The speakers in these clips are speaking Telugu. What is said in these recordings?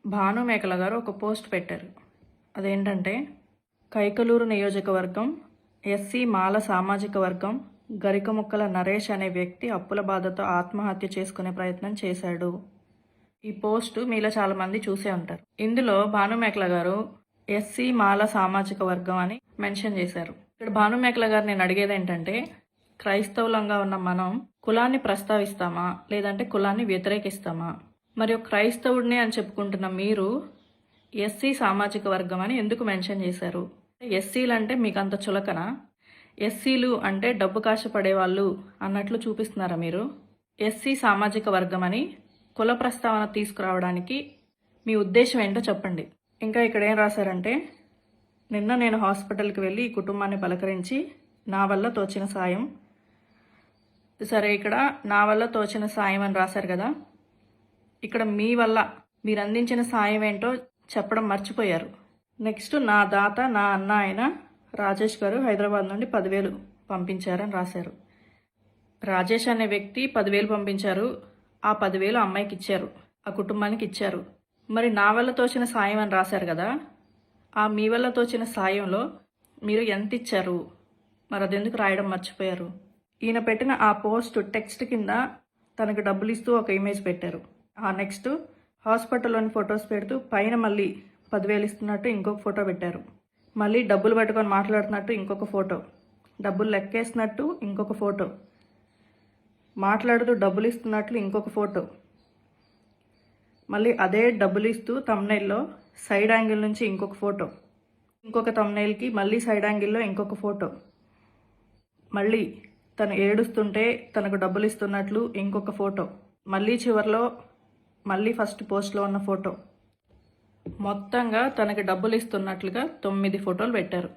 భాను మేకల గారు ఒక పోస్ట్ పెట్టారు. అదేంటంటే, కైకలూరు నియోజకవర్గం ఎస్సీ మాల సామాజిక వర్గం గరికముక్కల నరేష్ అనే వ్యక్తి అప్పుల బాధతో ఆత్మహత్య చేసుకునే ప్రయత్నం చేశాడు. ఈ పోస్టు మీలో చాలామంది చూసే ఉంటారు. ఇందులో భాను మేకల గారు ఎస్సీ మాల సామాజిక వర్గం అని మెన్షన్ చేశారు. ఇక్కడ భాను మేకల గారు నేను అడిగేది ఏంటంటే, క్రైస్తవులంగా ఉన్న మనం కులాన్ని ప్రస్తావిస్తామా లేదంటే కులాన్ని వ్యతిరేకిస్తామా? మరియు క్రైస్తవుడిని అని చెప్పుకుంటున్న మీరు ఎస్సీ సామాజిక వర్గం అని ఎందుకు మెన్షన్ చేశారు? ఎస్సీలు అంటే మీకు అంత చులకన? ఎస్సీలు అంటే డబ్బు కాశపడే వాళ్ళు అన్నట్లు చూపిస్తున్నారా మీరు? ఎస్సీ సామాజిక వర్గం అని కుల ప్రస్తావన తీసుకురావడానికి మీ ఉద్దేశం ఏంటో చెప్పండి. ఇంకా ఇక్కడ ఏం రాశారంటే, నిన్న నేను హాస్పిటల్కి వెళ్ళి ఈ కుటుంబాన్ని పలకరించి నా వల్ల తోచిన సాయం. సరే, ఇక్కడ నా వల్ల తోచిన సాయం అని రాశారు కదా, ఇక్కడ మీ వల్ల మీరు అందించిన సాయం ఏంటో చెప్పడం మర్చిపోయారు. నెక్స్ట్, నా దాత నా అన్న అయిన రాజేష్ గారు హైదరాబాద్ నుండి 10,000 పంపించారని రాశారు. రాజేష్ అనే వ్యక్తి 10,000 పంపించారు. ఆ 10,000 అమ్మాయికి ఇచ్చారు, ఆ కుటుంబానికి ఇచ్చారు. మరి నా వల్ల తోచిన సాయం అని రాశారు కదా, ఆ మీ వల్ల తోచిన సాయంలో మీరు ఎంత ఇచ్చారు? మరి అదెందుకు రాయడం మర్చిపోయారు? ఈయన పెట్టిన ఆ పోస్ట్ టెక్స్ట్ కింద తనకు డబ్బులు ఇస్తూ ఒక ఇమేజ్ పెట్టారు. ఆ నెక్స్ట్ హాస్పిటల్లోని ఫొటోస్ పెడుతూ పైన మళ్ళీ 10,000 ఇస్తున్నట్టు ఇంకొక ఫోటో పెట్టారు. మళ్ళీ డబ్బులు పట్టుకొని మాట్లాడుతున్నట్టు ఇంకొక ఫోటో, డబ్బులు లెక్కేస్తున్నట్టు ఇంకొక ఫోటో, మాట్లాడుతూ డబ్బులు ఇస్తున్నట్లు ఇంకొక ఫోటో, మళ్ళీ అదే డబ్బులు ఇస్తూ తమ్నైల్లో సైడ్ యాంగిల్ నుంచి ఇంకొక ఫోటో, ఇంకొక తమ్నైల్కి మళ్ళీ సైడ్ యాంగిల్లో ఇంకొక ఫోటో, మళ్ళీ తను ఏడుస్తుంటే తనకు డబ్బులు ఇస్తున్నట్లు ఇంకొక ఫోటో, మళ్ళీ చివరిలో మళ్ళీ ఫస్ట్ పోస్ట్లో ఉన్న ఫోటో. మొత్తంగా తనకి డబ్బులు ఇస్తున్నట్లుగా 9 ఫోటోలు పెట్టారు.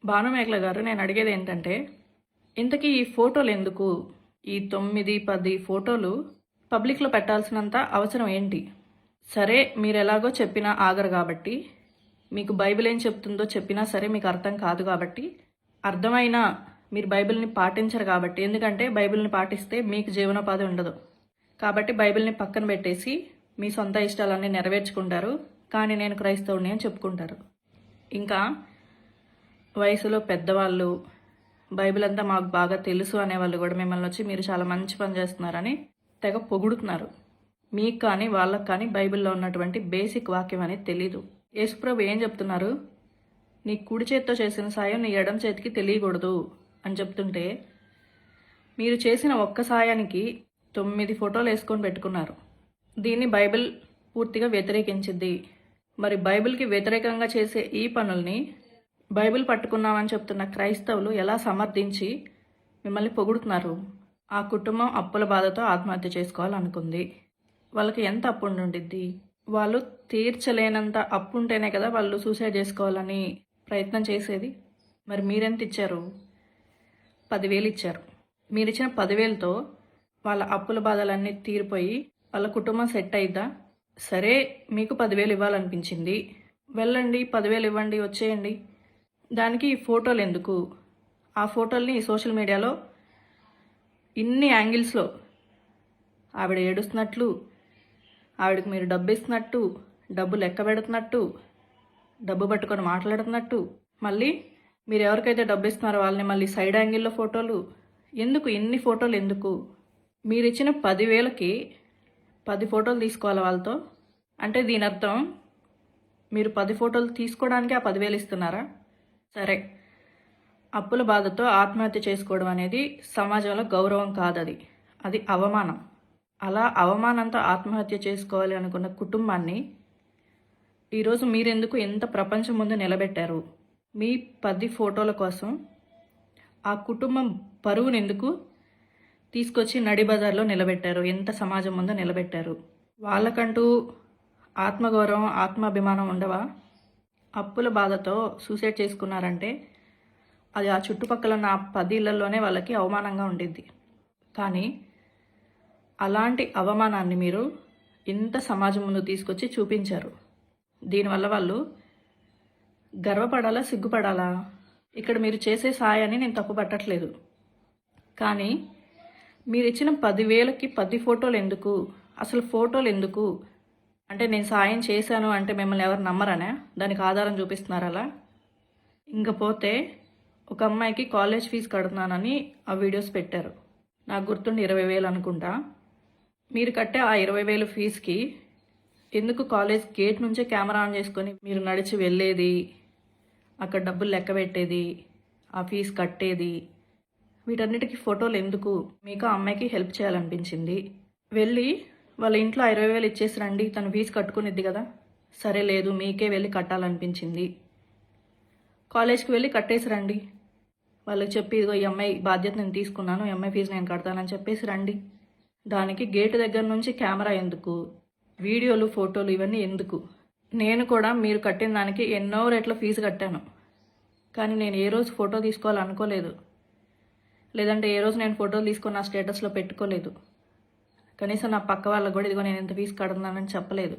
భాను మేకల గారు, నేను అడిగేది ఏంటంటే, ఇంతకీ ఈ ఫోటోలు ఎందుకు? ఈ 9, 10 ఫోటోలు పబ్లిక్లో పెట్టాల్సినంత అవసరం ఏంటి? సరే, మీరు ఎలాగో చెప్పినా ఆగరు కాబట్టి, మీకు బైబిల్ ఏం చెప్తుందో చెప్పినా సరే మీకు అర్థం కాదు కాబట్టి, అర్థమైనా మీరు బైబిల్ని పాటించరు కాబట్టి, ఎందుకంటే బైబిల్ని పాటిస్తే మీకు జీవనోపాధి ఉండదు కాబట్టి బైబిల్ని పక్కన పెట్టేసి మీ సొంత ఇష్టాలన్నీ నెరవేర్చుకుంటారు. కానీ నేను క్రైస్తవుని అని చెప్పుకుంటారు. ఇంకా వయసులో పెద్దవాళ్ళు, బైబిల్ అంతా మాకు బాగా తెలుసు అనేవాళ్ళు కూడా మిమ్మల్ని వచ్చి మీరు చాలా మంచి పని చేస్తున్నారని తెగ పొగుడుతున్నారు. మీకు కానీ వాళ్ళకి కానీ బైబిల్లో ఉన్నటువంటి బేసిక్ వాక్యం అనేది తెలీదు. యేసుప్రభు ఏం చెప్తున్నారు? నీ కుడి చేత్తో చేసిన సాయం నీ ఎడమ చేతికి తెలియకూడదు అని చెప్తుంటే, మీరు చేసిన ఒక్క సాయానికి 9 ఫోటోలు వేసుకొని పెట్టుకున్నారు. దీన్ని బైబిల్ పూర్తిగా వ్యతిరేకించింది. మరి బైబిల్కి వ్యతిరేకంగా చేసే ఈ పనుల్ని బైబిల్ పట్టుకున్నామని చెప్తున్న క్రైస్తవులు ఎలా సమర్థించి మిమ్మల్ని పొగుడుతున్నారు? ఆ కుటుంబం అప్పుల బాధతో ఆత్మహత్య చేసుకోవాలనుకుంది. వాళ్ళకి ఎంత అప్పు ఉండిద్ది? వాళ్ళు తీర్చలేనంత అప్పు ఉంటేనే కదా వాళ్ళు సూసైడ్ చేసుకోవాలని ప్రయత్నం చేసేది. మరి మీరెంత ఇచ్చారు? 10,000 ఇచ్చారు. మీరిచ్చిన 10,000తో వాళ్ళ అప్పుల బాధలన్నీ తీరిపోయి వాళ్ళ కుటుంబం సెట్ అయిద్దా? సరే, మీకు 10,000 ఇవ్వాలనిపించింది, వెళ్ళండి, 10,000 ఇవ్వండి, వచ్చేయండి. దానికి ఈ ఫోటోలు ఎందుకు? ఆ ఫోటోల్ని సోషల్ మీడియాలో ఇన్ని యాంగిల్స్లో ఆవిడ ఏడుస్తున్నట్లు, ఆవిడకి మీరు డబ్బు ఇస్తున్నట్టు, డబ్బు లెక్క పెడుతున్నట్టు, డబ్బు పట్టుకొని మాట్లాడుతున్నట్టు, మళ్ళీ మీరు ఎవరికైతే డబ్బు ఇస్తున్నారో వాళ్ళని మళ్ళీ సైడ్ యాంగిల్లో ఫోటోలు. ఎందుకు ఇన్ని ఫోటోలు ఎందుకు? మీరు ఇచ్చిన 10,000కి 10 ఫోటోలు తీసుకోవాలి వాళ్ళతో అంటే దీని అర్థం మీరు 10 ఫోటోలు తీసుకోవడానికి ఆ 10,000 ఇస్తున్నారా? సరే, అప్పుల బాధతో ఆత్మహత్య చేసుకోవడం అనేది సమాజంలో గౌరవం కాదు, అది అవమానం. అలా అవమానంతో ఆత్మహత్య చేసుకోవాలి అనుకున్న కుటుంబాన్ని ఈరోజు మీరెందుకు ఎంత ప్రపంచం ముందు నిలబెట్టారు? మీ 10 ఫోటోల కోసం ఆ కుటుంబం పరువుని ఎందుకు తీసుకొచ్చి నడి బజార్లో నిలబెట్టారు? ఎంత సమాజం ముందు నిలబెట్టారు? వాళ్ళకంటూ ఆత్మగౌరవం, ఆత్మాభిమానం ఉండవా? అప్పుల బాధతో సూసైడ్ చేసుకున్నారంటే అది ఆ చుట్టుపక్కల ఉన్న 10 ఇళ్లలోనే వాళ్ళకి అవమానంగా ఉండిద్ది. కానీ అలాంటి అవమానాన్ని మీరు ఇంత సమాజం ముందు తీసుకొచ్చి చూపించారు. దీనివల్ల వాళ్ళు గర్వపడాలా, సిగ్గుపడాలా? ఇక్కడ మీరు చేసే సాయాన్ని నేను తప్పు పట్టట్లేదు, కానీ మీరు ఇచ్చిన 10,000కి 10 ఫోటోలు ఎందుకు? అసలు ఫోటోలు ఎందుకు? అంటే నేను సాయం చేశాను అంటే మిమ్మల్ని ఎవరు నమ్మరనే దానికి ఆధారం చూపిస్తున్నారు అలా. ఇంకపోతే ఒక అమ్మాయికి కాలేజ్ ఫీజు కడుతున్నానని ఆ వీడియోస్ పెట్టారు. నాకు గుర్తుండి 20,000 అనుకుంటా. మీరు కట్టే ఆ 20,000 ఫీజుకి ఎందుకు కాలేజ్ గేట్ నుంచే కెమెరా ఆన్ చేసుకొని మీరు నడిచి వెళ్ళేది, అక్కడ డబ్బులు లెక్క పెట్టేది, ఆ ఫీజు కట్టేది, వీటన్నిటికీ ఫోటోలు ఎందుకు? మీకు ఆ అమ్మాయికి హెల్ప్ చేయాలనిపించింది. వెళ్ళి వాళ్ళ ఇంట్లో 20,000 ఇచ్చేసి రండి, తను ఫీజు కట్టుకునిద్ది కదా. సరే లేదు, మీకే వెళ్ళి కట్టాలనిపించింది, కాలేజ్కి వెళ్ళి కట్టేసి రండి. వాళ్ళకి చెప్పి ఇదిగో ఈ అమ్మాయి బాధ్యత నేను తీసుకున్నాను, ఈ అమ్మాయి ఫీజు నేను కడతానని చెప్పేసి రండి. దానికి గేటు దగ్గర నుంచి కెమెరా ఎందుకు? వీడియోలు ఫోటోలు ఇవన్నీ ఎందుకు? నేను కూడా మీరు కట్టిన దానికి ఎన్నో రెట్ల ఫీజు కట్టాను, కానీ నేను ఏ రోజు ఫోటో తీసుకోవాలనుకోలేదు, లేదంటే ఏ రోజు నేను ఫోటోలు తీసుకొని నా స్టేటస్లో పెట్టుకోలేదు. కనీసం నా పక్క వాళ్ళకు కూడా ఇదిగో నేను ఇంత ఫీజు కడుతున్నానని చెప్పలేదు.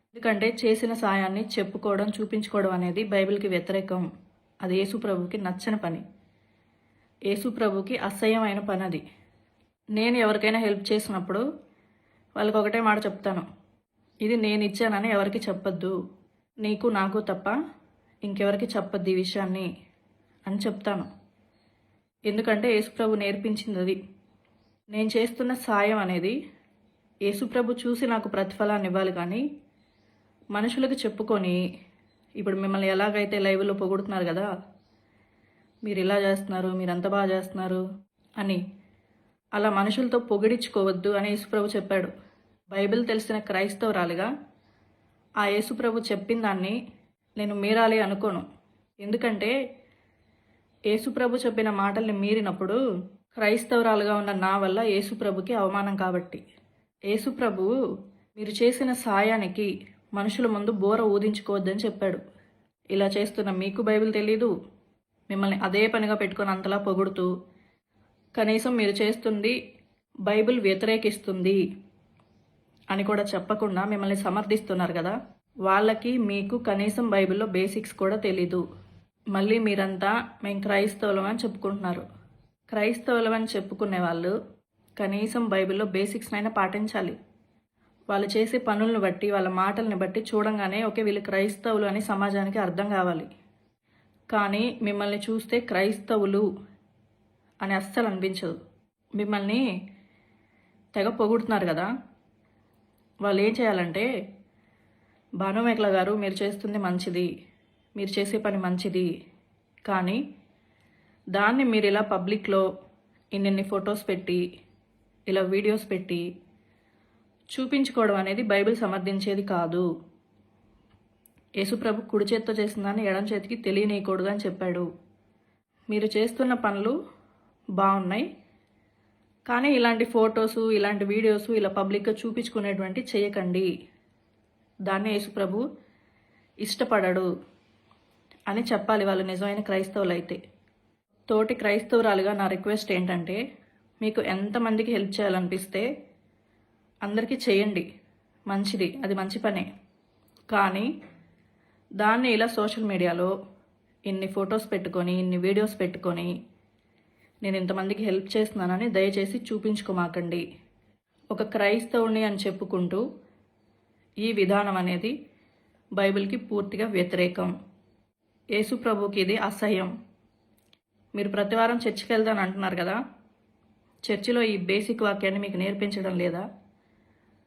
ఎందుకంటే చేసిన సాయాన్ని చెప్పుకోవడం, చూపించుకోవడం అనేది బైబిల్కి వ్యతిరేకం. అది యేసుప్రభుకి నచ్చని పని, యేసుప్రభుకి అసహ్యమైన పని అది. నేను ఎవరికైనా హెల్ప్ చేసినప్పుడు వాళ్ళకి ఒకటే మాట చెప్తాను, ఇది నేను ఇచ్చానని ఎవరికి చెప్పొద్దు, నీకు నాకు తప్ప ఇంకెవరికి చెప్పొద్దు ఈ విషయాన్ని అని చెప్తాను. ఎందుకంటే యేసుప్రభు నేర్పించింది అది. నేను చేస్తున్న సాయం అనేది యేసుప్రభు చూసి నాకు ప్రతిఫలాన్ని ఇవ్వాలి, కానీ మనుషులకు చెప్పుకొని ఇప్పుడు మిమ్మల్ని ఎలాగైతే లైవ్లో పొగుడుతున్నారు కదా, మీరు ఇలా చేస్తున్నారు, మీరు అంత బాగా చేస్తున్నారు అని, అలా మనుషులతో పొగిడించుకోవద్దు అని యేసుప్రభు చెప్పాడు. బైబిల్ తెలిసిన క్రైస్తవురాలిగా ఆ యేసుప్రభు చెప్పిన దాన్ని నేను మీరాలి అనుకోను. ఎందుకంటే యేసుప్రభు చెప్పిన మాటల్ని మీరినప్పుడు క్రైస్తవురాలుగా ఉన్న నా వల్ల యేసుప్రభుకి అవమానం. కాబట్టి యేసుప్రభు మీరు చేసిన సాయానికి మనుషుల ముందు బోర ఊదించుకోవద్దని చెప్పాడు. ఇలా చేస్తున్న మీకు బైబిల్ తెలీదు, మిమ్మల్ని అదే పనిగా పెట్టుకొని అంతలా పొగుడుతూ కనీసం మీరు చేస్తుంది బైబిల్ వ్యతిరేకిస్తుంది అని కూడా చెప్పకుండా మిమ్మల్ని సమర్థిస్తున్నారు కదా. వాళ్ళకి మీకు కనీసం బైబిల్లో బేసిక్స్ కూడా తెలీదు. మళ్ళీ మీరంతా మేము క్రైస్తవులం అని చెప్పుకుంటున్నారు. క్రైస్తవులం అని చెప్పుకునే వాళ్ళు కనీసం బైబిల్లో బేసిక్స్ అయినా పాటించాలి. వాళ్ళు చేసే పనులను బట్టి, వాళ్ళ మాటల్ని బట్టి చూడంగానే ఓకే వీళ్ళు క్రైస్తవులు అని సమాజానికి అర్థం కావాలి. కానీ మిమ్మల్ని చూస్తే క్రైస్తవులు అని అస్సలు అనిపించదు. మిమ్మల్ని తెగ పొగుడుతున్నారు కదా, వాళ్ళు ఏం చేయాలంటే, భాను మేకల గారు మీరు చేస్తుంది మంచిది, మీరు చేసే పని మంచిది, కానీ దాన్ని మీరు ఇలా పబ్లిక్లో ఇన్ని ఫొటోస్ పెట్టి, ఇలా వీడియోస్ పెట్టి చూపించుకోవడం అనేది బైబిల్ సమర్థించేది కాదు. యేసుప్రభు కుడి చేత్తో చేసిన దాన్ని ఎడం చేతికి తెలియనీయకూడదు అని చెప్పాడు. మీరు చేస్తున్న పనులు బాగున్నాయి, కానీ ఇలాంటి ఫొటోసు, ఇలాంటి వీడియోసు ఇలా పబ్లిక్గా చూపించుకునేటువంటి చేయకండి. దాన్ని యేసుప్రభు ఇష్టపడడు అని చెప్పాలి వాళ్ళు నిజమైన క్రైస్తవులు అయితే. తోటి క్రైస్తవురాలుగా నా రిక్వెస్ట్ ఏంటంటే, మీకు ఎంతమందికి హెల్ప్ చేయాలనిపిస్తే అందరికీ చేయండి, మంచిది, అది మంచి పనే. కానీ దాన్ని ఇలా సోషల్ మీడియాలో ఇన్ని ఫొటోస్ పెట్టుకొని, ఇన్ని వీడియోస్ పెట్టుకొని నేను ఇంతమందికి హెల్ప్ చేస్తున్నానని దయచేసి చూపించుకోమాకండి. ఒక క్రైస్తవుని అని చెప్పుకుంటూ ఈ విధానం అనేది బైబిల్కి పూర్తిగా వ్యతిరేకం. యేసుప్రభుకి ఇది అసహ్యం. మీరు ప్రతివారం చర్చికి వెళ్దాని అంటున్నారు కదా, చర్చిలో ఈ బేసిక్ వాక్యాన్ని మీకు నేర్పించడం లేదా?